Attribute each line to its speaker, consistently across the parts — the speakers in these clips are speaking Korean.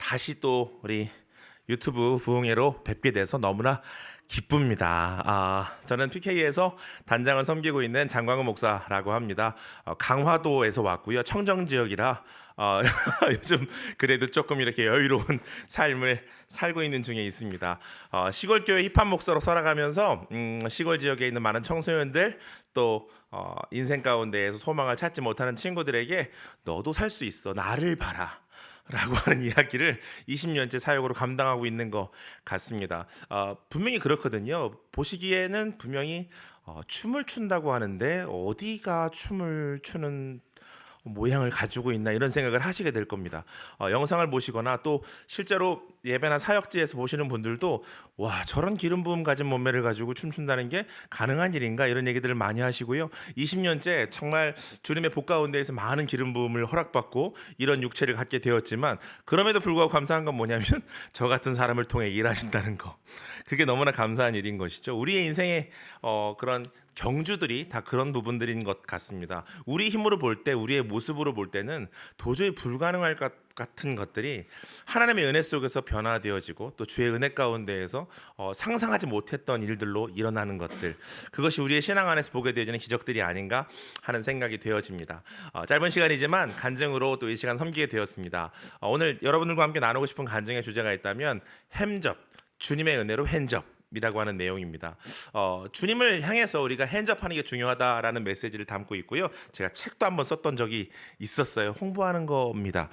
Speaker 1: 다시 또 우리 유튜브 부흥회로 뵙게 돼서 너무나 기쁩니다. 저는 PK에서 단장을 섬기고 있는 장광훈 목사라고 합니다. 강화도에서 왔고요. 청정 지역이라 요즘 그래도 조금 이렇게 여유로운 삶을 살고 있는 중에 있습니다. 시골 교회 힙합 목사로 살아가면서 시골 지역에 있는 많은 청소년들 또 인생 가운데에서 소망을 찾지 못하는 친구들에게 너도 살 수 있어. 나를 봐라. 라고 하는 이야기를 20년째 사역으로 감당하고 있는 것 같습니다. 분명히 그렇거든요. 보시기에는 분명히 춤을 춘다고 하는데 어디가 춤을 추는 모양을 가지고 있나 이런 생각을 하시게 될 겁니다. 영상을 보시거나 또 실제로 예배나 사역지에서 보시는 분들도 와, 저런 기름 부음 가진 몸매를 가지고 춤춘다는 게 가능한 일인가 이런 얘기들을 많이 하시고요. 20년째 정말 주님의 복 가운데에서 많은 기름 부음을 허락받고 이런 육체를 갖게 되었지만 그럼에도 불구하고 감사한 건 뭐냐면 저 같은 사람을 통해 일하신다는 거. 그게 너무나 감사한 일인 것이죠. 우리의 인생의 그런 경주들이 다 그런 부분들인 것 같습니다. 우리 힘으로 볼 때, 우리의 모습으로 볼 때는 도저히 불가능할 것 같은 것들이 하나님의 은혜 속에서 변화되어지고 또 주의 은혜 가운데에서 상상하지 못했던 일들로 일어나는 것들, 그것이 우리의 신앙 안에서 보게 되어지는 기적들이 아닌가 하는 생각이 되어집니다. 짧은 시간이지만 간증으로 또 이 시간 섬기게 되었습니다. 오늘 여러분들과 함께 나누고 싶은 간증의 주제가 있다면 핸접, 주님의 은혜로 핸접 이라고 하는 내용입니다. 주님을 향해서 우리가 핸접하는 게 중요하다라는 메시지를 담고 있고요. 제가 책도 한번 썼던 적이 있었어요. 홍보하는 겁니다.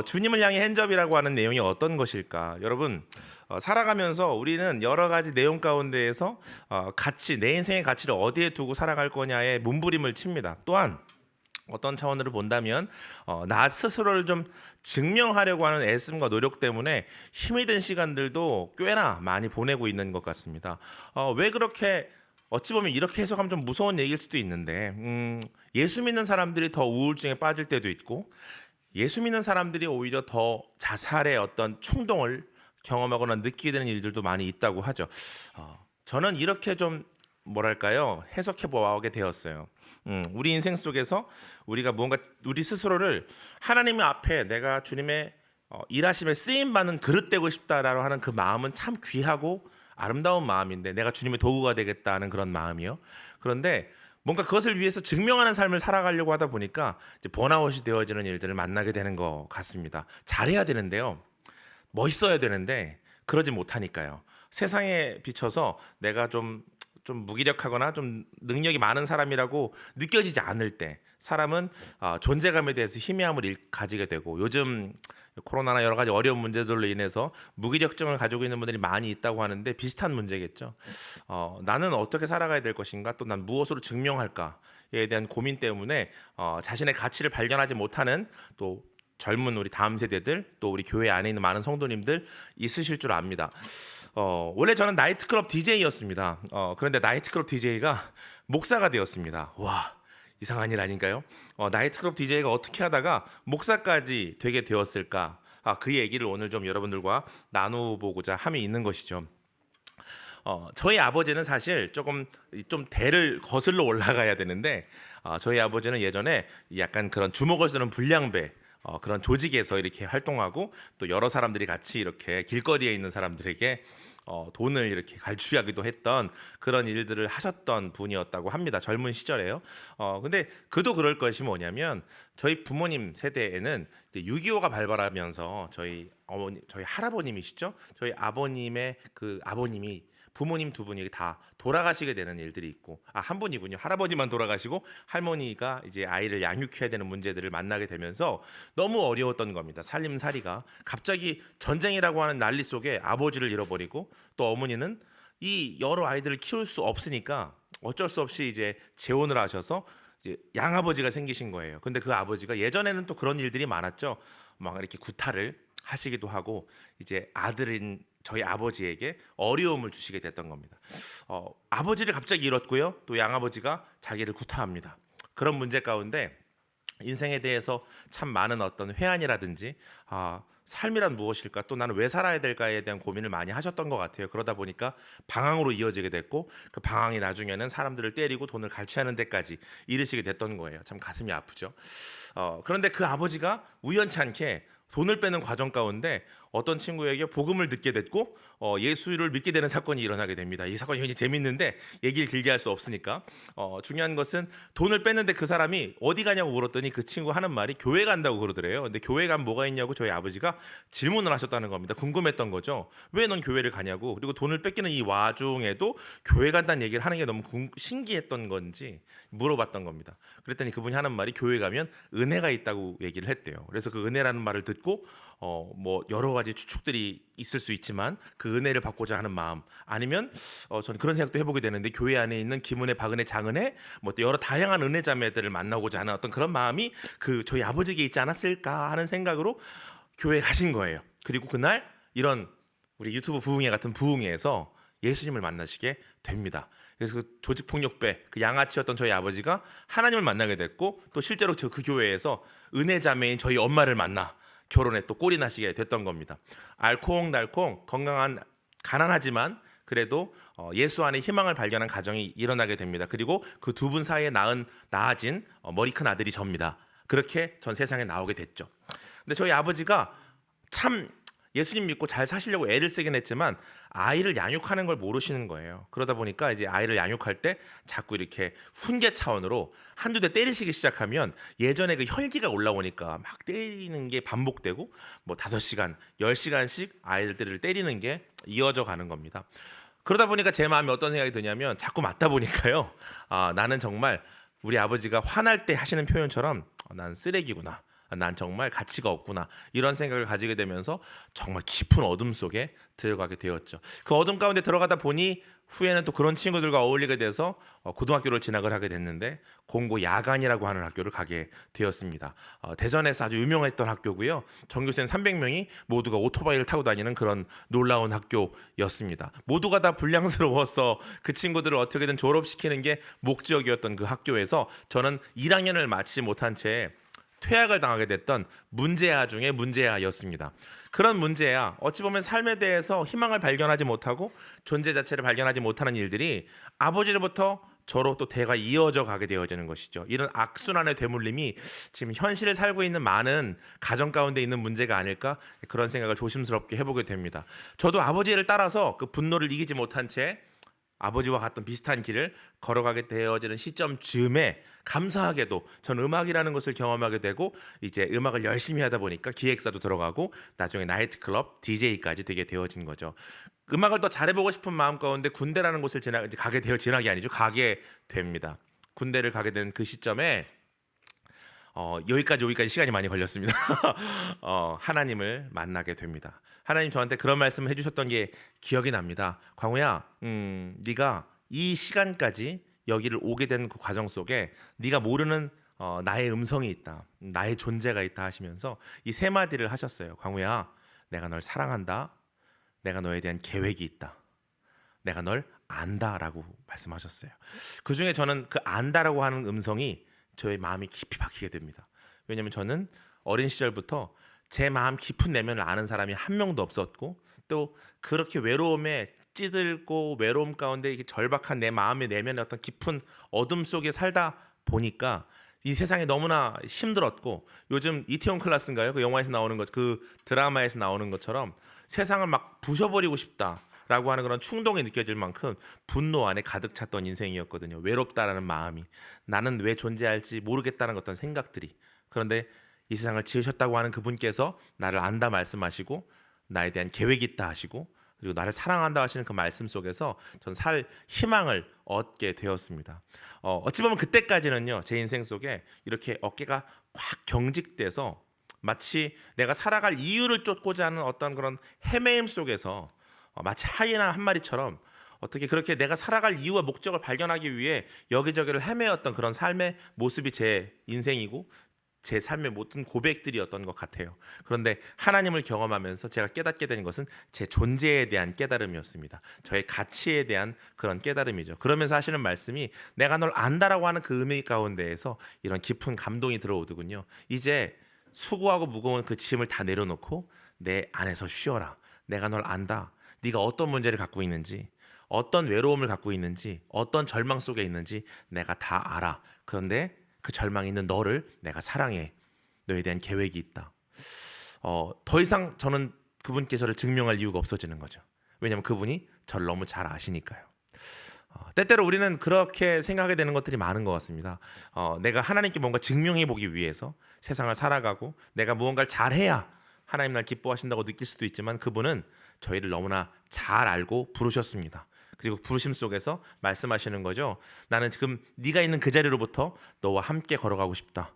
Speaker 1: 주님을 향해 핸접이라고 하는 내용이 어떤 것일까? 여러분, 살아가면서 우리는 여러 가지 내용 가운데에서 가치, 내 인생의 가치를 어디에 두고 살아갈 거냐에 몸부림을 칩니다. 또한 어떤 차원으로 본다면 나 스스로를 좀 증명하려고 하는 애씀과 노력 때문에 힘이 든 시간들도 꽤나 많이 보내고 있는 것 같습니다. 왜 그렇게 어찌 보면 이렇게 해석하면 좀 무서운 얘기일 수도 있는데 예수 믿는 사람들이 더 우울증에 빠질 때도 있고 예수 믿는 사람들이 오히려 더 자살의 어떤 충동을 경험하거나 느끼게 되는 일들도 많이 있다고 하죠. 저는 이렇게 좀 뭐랄까요, 해석해 보게 되었어요. 우리 인생 속에서 우리가 무언가 우리 스스로를 하나님 앞에 내가 주님의 일하심에 쓰임 받는 그릇 되고 싶다라고 하는 그 마음은 참 귀하고 아름다운 마음인데, 내가 주님의 도구가 되겠다는 그런 마음이요. 그런데 뭔가 그것을 위해서 증명하는 삶을 살아가려고 하다 보니까 이제 번아웃이 되어지는 일들을 만나게 되는 것 같습니다. 잘해야 되는데요, 멋있어야 되는데 그러지 못하니까요. 세상에 비춰서 내가 좀 무기력하거나 좀 능력이 많은 사람이라고 느껴지지 않을 때 사람은 존재감에 대해서 희미함을 가지게 되고, 요즘 코로나나 여러 가지 어려운 문제들로 인해서 무기력증을 가지고 있는 분들이 많이 있다고 하는데 비슷한 문제겠죠. 나는 어떻게 살아가야 될 것인가, 또 난 무엇으로 증명할까에 대한 고민 때문에 자신의 가치를 발견하지 못하는 또 젊은 우리 다음 세대들, 또 우리 교회 안에 있는 많은 성도님들 있으실 줄 압니다. 원래 저는 나이트클럽 DJ였습니다. 그런데 나이트클럽 DJ가 목사가 되었습니다. 와, 이상한 일 아닌가요? 나이트클럽 DJ가 어떻게 하다가 목사까지 되게 되었을까? 그 얘기를 오늘 좀 여러분들과 나눠보고자 함이 있는 것이죠. 저희 아버지는 사실 좀 대를 거슬러 올라가야 되는데, 저희 아버지는 예전에 약간 그런 주먹을 쓰는 불량배, 그런 조직에서 이렇게 활동하고 또 여러 사람들이 같이 이렇게 길거리에 있는 사람들에게 돈을 이렇게 갈취하기도 했던 그런 일들을 하셨던 분이었다고 합니다. 젊은 시절에요. 근데 그도 그럴 것이 뭐냐면, 저희 부모님 세대에는 이제 6.25가 발발하면서 저희 할아버님이시죠? 저희 아버님의 그 아버님이 부모님 두 분이 다 돌아가시게 되는 일들이 있고, 한 분이군요. 할아버지만 돌아가시고 할머니가 이제 아이를 양육해야 되는 문제들을 만나게 되면서 너무 어려웠던 겁니다. 살림살이가 갑자기 전쟁이라고 하는 난리 속에 아버지를 잃어버리고, 또 어머니는 이 여러 아이들을 키울 수 없으니까 어쩔 수 없이 이제 재혼을 하셔서 이제 양아버지가 생기신 거예요. 근데 그 아버지가 예전에는 또 그런 일들이 많았죠. 막 이렇게 구타를 하시기도 하고 이제 아들인 저희 아버지에게 어려움을 주시게 됐던 겁니다. 아버지를 갑자기 잃었고요. 또 양아버지가 자기를 구타합니다. 그런 문제 가운데 인생에 대해서 참 많은 어떤 회한이라든지 삶이란 무엇일까, 또 나는 왜 살아야 될까에 대한 고민을 많이 하셨던 것 같아요. 그러다 보니까 방황으로 이어지게 됐고, 그 방황이 나중에는 사람들을 때리고 돈을 갈취하는 데까지 이르시게 됐던 거예요. 참 가슴이 아프죠. 그런데 그 아버지가 우연치 않게 돈을 빼는 과정 가운데 어떤 친구에게 복음을 듣게 됐고 예수를 믿게 되는 사건이 일어나게 됩니다. 이 사건이 굉장히 재밌는데 얘기를 길게 할 수 없으니까 중요한 것은 돈을 뺐는데 그 사람이 어디 가냐고 물었더니 그 친구 하는 말이 교회 간다고 그러더래요. 근데 교회 가면 뭐가 있냐고 저희 아버지가 질문을 하셨다는 겁니다. 궁금했던 거죠. 왜 넌 교회를 가냐고. 그리고 돈을 뺏기는 이 와중에도 교회 간다는 얘기를 하는 게 너무 신기했던 건지 물어봤던 겁니다. 그랬더니 그분이 하는 말이 교회 가면 은혜가 있다고 얘기를 했대요. 그래서 그 은혜라는 말을 듣고 뭐 여러 가지 추측들이 있을 수 있지만 그 은혜를 받고자 하는 마음, 아니면 저는 그런 생각도 해보게 되는데 교회 안에 있는 김은혜, 박은혜, 장은혜 뭐 또 여러 다양한 은혜 자매들을 만나고자 하는 어떤 그런 마음이 그 저희 아버지에게 있지 않았을까 하는 생각으로 교회에 가신 거예요. 그리고 그날 이런 우리 유튜브 부흥회 같은 부흥회에서 예수님을 만나시게 됩니다. 그래서 그 조직폭력배, 그 양아치였던 저희 아버지가 하나님을 만나게 됐고, 또 실제로 저 그 교회에서 은혜 자매인 저희 엄마를 만나 결혼에 또 꼴이 나시게 됐던 겁니다. 알콩달콩 건강한, 가난하지만 그래도 예수 안에 희망을 발견한 가정이 일어나게 됩니다. 그리고 그 두 분 사이에 낳아진 머리 큰 아들이 접니다. 그렇게 전 세상에 나오게 됐죠. 근데 저희 아버지가 참 예수님 믿고 잘 사시려고 애를 쓰긴 했지만 아이를 양육하는 걸 모르시는 거예요. 그러다 보니까 이제 아이를 양육할 때 자꾸 이렇게 훈계 차원으로 한두 대 때리시기 시작하면 예전에 그 혈기가 올라오니까 막 때리는 게 반복되고 뭐 5시간, 10시간씩 아이들을 때리는 게 이어져 가는 겁니다. 그러다 보니까 제 마음에 어떤 생각이 드냐면 자꾸 맞다 보니까요. 나는 정말 우리 아버지가 화날 때 하시는 표현처럼 난 쓰레기구나. 난 정말 가치가 없구나, 이런 생각을 가지게 되면서 정말 깊은 어둠 속에 들어가게 되었죠. 그 어둠 가운데 들어가다 보니 후에는 또 그런 친구들과 어울리게 돼서 고등학교를 진학을 하게 됐는데 공고 야간이라고 하는 학교를 가게 되었습니다. 대전에서 아주 유명했던 학교고요. 전교생 300명이 모두가 오토바이를 타고 다니는 그런 놀라운 학교였습니다. 모두가 다 불량스러워서 그 친구들을 어떻게든 졸업시키는 게 목적이었던 그 학교에서 저는 1학년을 마치지 못한 채 퇴학을 당하게 됐던 문제아 중에 문제아였습니다. 그런 문제아, 어찌 보면 삶에 대해서 희망을 발견하지 못하고 존재 자체를 발견하지 못하는 일들이 아버지로부터 저로 또 대가 이어져 가게 되어지는 것이죠. 이런 악순환의 되물림이 지금 현실을 살고 있는 많은 가정 가운데 있는 문제가 아닐까, 그런 생각을 조심스럽게 해보게 됩니다. 저도 아버지를 따라서 그 분노를 이기지 못한 채 아버지와 같은 비슷한 길을 걸어가게 되어지는 시점 즈음에 감사하게도 전 음악이라는 것을 경험하게 되고 이제 음악을 열심히 하다 보니까 기획사도 들어가고 나중에 나이트클럽 DJ까지 되게 되어진 거죠. 음악을 더 잘해보고 싶은 마음 가운데 군대라는 곳을 지나게 아니죠. 가게 됩니다. 군대를 가게 된 그 시점에 여기까지 시간이 많이 걸렸습니다. 하나님을 만나게 됩니다. 하나님 저한테 그런 말씀을 해주셨던 게 기억이 납니다. 광우야, 네가 이 시간까지 여기를 오게 된 그 과정 속에 네가 모르는 나의 음성이 있다, 나의 존재가 있다 하시면서 이 세 마디를 하셨어요. 광우야, 내가 널 사랑한다. 내가 너에 대한 계획이 있다. 내가 널 안다라고 말씀하셨어요. 그 중에 저는 그 안다라고 하는 음성이 저의 마음이 깊이 박히게 됩니다. 왜냐하면 저는 어린 시절부터 제 마음 깊은 내면을 아는 사람이 한 명도 없었고, 또 그렇게 외로움에 찌들고 외로움 가운데 이게 절박한 내 마음의 내면의 어떤 깊은 어둠 속에 살다 보니까 이 세상이 너무나 힘들었고, 요즘 이태원 클라스인가요? 그 영화에서 나오는 것, 그 드라마에서 나오는 것처럼 세상을 막 부셔버리고 싶다 라고 하는 그런 충동이 느껴질 만큼 분노 안에 가득 찼던 인생이었거든요. 외롭다라는 마음이, 나는 왜 존재할지 모르겠다는 어떤 생각들이. 그런데 이 세상을 지으셨다고 하는 그분께서 나를 안다 말씀하시고 나에 대한 계획이 있다 하시고 그리고 나를 사랑한다 하시는 그 말씀 속에서 전 살 희망을 얻게 되었습니다. 어찌 보면 그때까지는요, 제 인생 속에 이렇게 어깨가 꽉 경직돼서 마치 내가 살아갈 이유를 쫓고자 하는 어떤 그런 헤매임 속에서 마치 하이에나 한 마리처럼 어떻게 그렇게 내가 살아갈 이유와 목적을 발견하기 위해 여기저기를 헤매었던 그런 삶의 모습이 제 인생이고 제 삶의 모든 고백들이었던 것 같아요. 그런데 하나님을 경험하면서 제가 깨닫게 된 것은 제 존재에 대한 깨달음이었습니다. 저의 가치에 대한 그런 깨달음이죠. 그러면서 하시는 말씀이 내가 널 안다라고 하는 그 의미 가운데에서 이런 깊은 감동이 들어오더군요. 이제 수고하고 무거운 그 짐을 다 내려놓고 내 안에서 쉬어라. 내가 널 안다. 네가 어떤 문제를 갖고 있는지, 어떤 외로움을 갖고 있는지, 어떤 절망 속에 있는지 내가 다 알아. 그런데 그 절망이 있는 너를 내가 사랑해. 너에 대한 계획이 있다. 더 이상 저는 그분께 저를 증명할 이유가 없어지는 거죠. 왜냐하면 그분이 저를 너무 잘 아시니까요. 때때로 우리는 그렇게 생각하게 되는 것들이 많은 것 같습니다. 내가 하나님께 뭔가 증명해 보기 위해서 세상을 살아가고 내가 무언가를 잘해야 하나님 날 기뻐하신다고 느낄 수도 있지만 그분은 저희를 너무나 잘 알고 부르셨습니다. 그리고 부르심 속에서 말씀하시는 거죠. 나는 지금 네가 있는 그 자리로부터 너와 함께 걸어가고 싶다.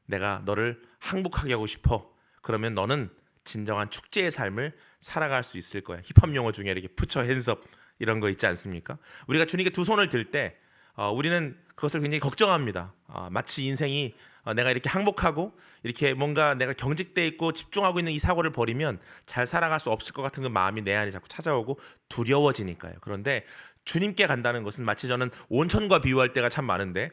Speaker 1: 내가 너를 항복하게 하고 싶어. 그러면 너는 진정한 축제의 삶을 살아갈 수 있을 거야. 힙합 용어 중에 이렇게 푸처 핸즈업 이런 거 있지 않습니까? 우리가 주님께 두 손을 들 때 우리는 그것을 굉장히 걱정합니다. 마치 인생이 내가 이렇게 항복하고 이렇게 뭔가 내가 경직돼 있고 집중하고 있는 이 사고를 버리면 잘 살아갈 수 없을 것 같은 그 마음이 내 안에 자꾸 찾아오고 두려워지니까요. 그런데 주님께 간다는 것은 마치 저는 온천과 비유할 때가 참 많은데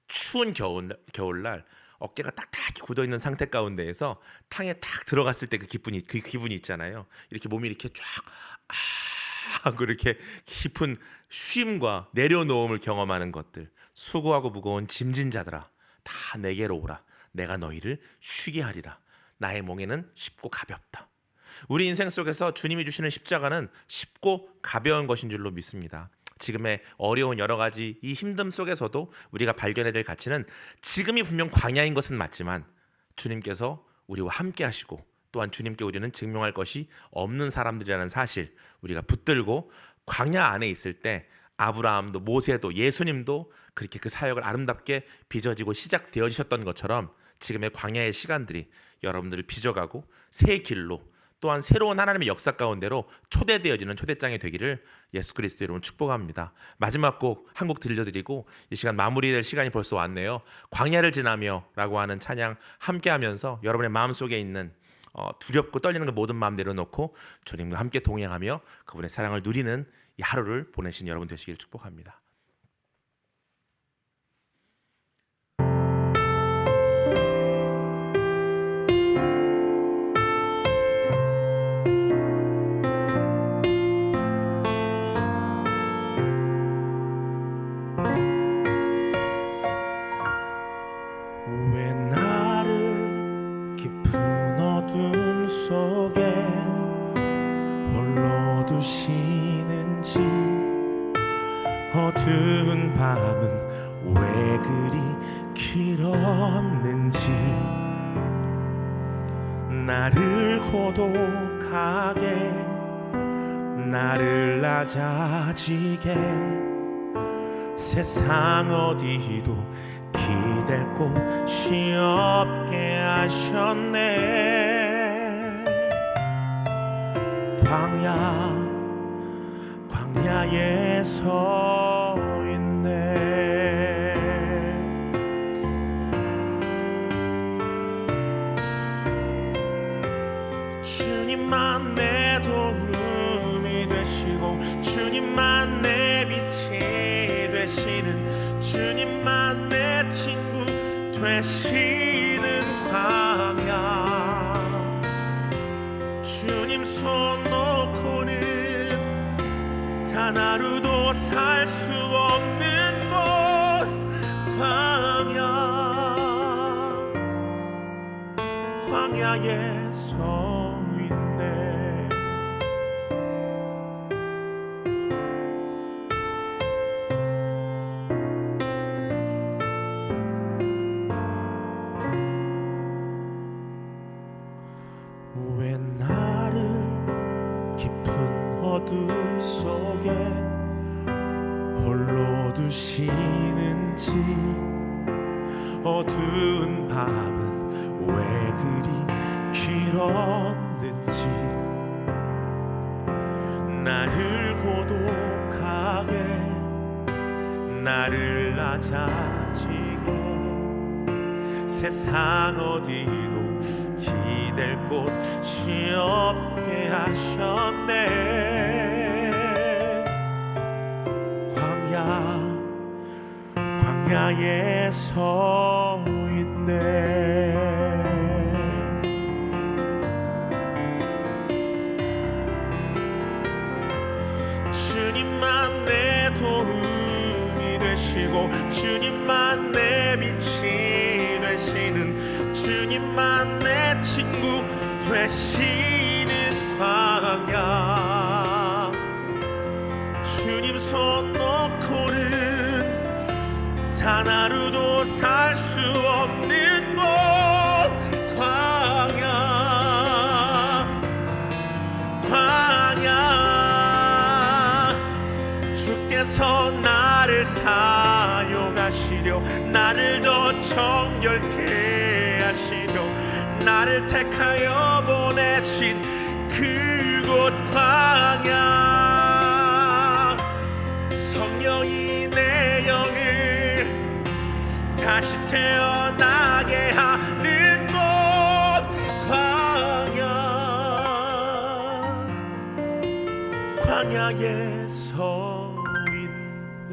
Speaker 1: 추운 겨울날 어깨가 딱딱히 굳어 있는 상태 가운데에서 탕에 탁 들어갔을 때 그 기분이 있잖아요. 이렇게 몸이 이렇게 쫙 하고 이렇게 깊은 쉼과 내려놓음을 경험하는 것들. 수고하고 무거운 짐진 자들아 다 내게로 오라. 내가 너희를 쉬게 하리라. 나의 몽에는 쉽고 가볍다. 우리 인생 속에서 주님이 주시는 십자가는 쉽고 가벼운 것인 줄로 믿습니다. 지금의 어려운 여러 가지 이 힘듦 속에서도 우리가 발견해야 될 가치는 지금이 분명 광야인 것은 맞지만 주님께서 우리와 함께 하시고 또한 주님께 우리는 증명할 것이 없는 사람들이라는 사실 우리가 붙들고 광야 안에 있을 때 아브라함도 모세도 예수님도 그렇게 그 사역을 아름답게 빚어지고 시작되어지셨던 것처럼 지금의 광야의 시간들이 여러분들을 빚어가고 새 길로 또한 새로운 하나님의 역사 가운데로 초대되어지는 초대장이 되기를 예수 그리스도 이름으로 축복합니다. 마지막 곡 한 곡 들려드리고 이 시간 마무리될 시간이 벌써 왔네요. 광야를 지나며 라고 하는 찬양 함께하면서 여러분의 마음속에 있는 두렵고 떨리는 그 모든 마음 내려놓고 주님과 함께 동행하며 그분의 사랑을 누리는 이 하루를 보내신 여러분 되시길 축복합니다.
Speaker 2: 왜 나를 깊은 어둠 속에 홀로 두시는지 어두운 밤은 왜 그리 길었는지 나를 고독하게 나를 낮아지게 세상 어디도 기댈 곳이 없게 하셨네. 광야에 서 있네. 주님만 내 도움이 되시고 주님만 내 빛이 되시는 주님만 내 친구 되시는 광야. 주님 손 놓고는 단 하루도 살 수 없는 곳 광야에 서 있네. 왜 나를 깊은 어둠 속에 홀로 두시는지 어두운 밤은 왜 그리 길었는지 나를 고독하게 나를 낮아지게 세상 어디도 기댈 곳이 없게 하셨네. 광야에 서 있네. 주님만 내 도움이 되시고 주님만 내 빛이 되시는 주님만 내 친구 되시는 광야. 주님 손 놓고는 단 하루도 살 수 없는 곳 광야. 주께서 나를 사용하시려 나를 더 정결케 하시려 나를 택하여 보내신 그곳 광야. 성령이 내 영을 다시 태어나게 하는 곳 광야. 광야에 서 있네.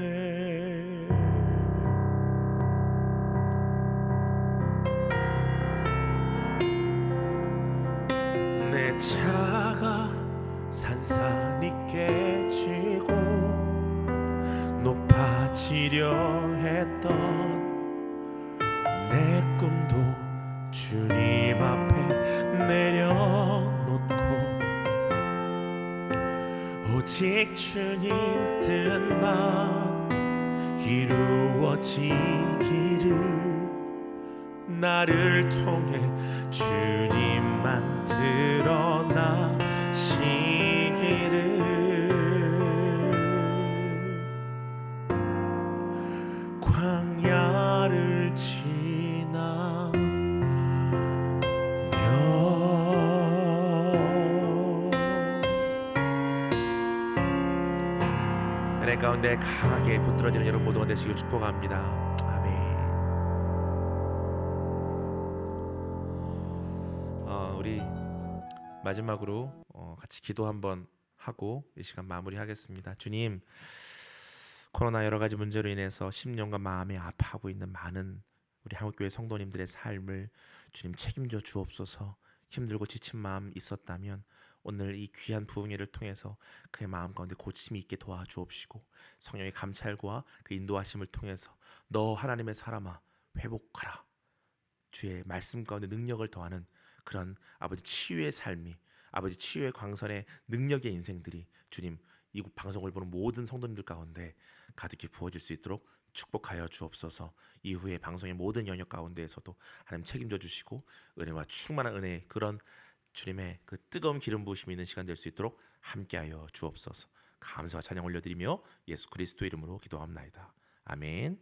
Speaker 2: 내 차가 산산이 깨지고 높아지려 했던 내 꿈도 주님 앞에 내려놓고 오직 주님 뜻만 이루어지기를 나를 통해 주님만 드러나시기를. 광야를 지나며
Speaker 1: 은혜 가운데 강하게 붙들어지는 여러분 모두가 되시길 축복합니다. 아멘. 우리 마지막으로 같이 기도 한번 하고 이 시간 마무리하겠습니다. 주님, 코로나 여러 가지 문제로 인해서 10년간 마음에 아파하고 있는 많은 우리 한국교회 성도님들의 삶을 주님 책임져 주옵소서. 힘들고 지친 마음 있었다면 오늘 이 귀한 부흥회를 통해서 그의 마음 가운데 고침이 있게 도와주옵시고 성령의 감찰과 그 인도하심을 통해서 너 하나님의 사람아 회복하라, 주의 말씀 가운데 능력을 더하는 그런 아버지 치유의 삶이, 아버지 치유의 광선의 능력의 인생들이 주님 이곳 방송을 보는 모든 성도님들 가운데 가득히 부어질 수 있도록 축복하여 주옵소서. 이후에 방송의 모든 영역 가운데에서도 하나님 책임져 주시고 은혜와 충만한 은혜의 그런 주님의 그 뜨거운 기름 부으심이 있는 시간 될 수 있도록 함께하여 주옵소서. 감사와 찬양 올려드리며 예수 그리스도 이름으로 기도합나이다. 아멘.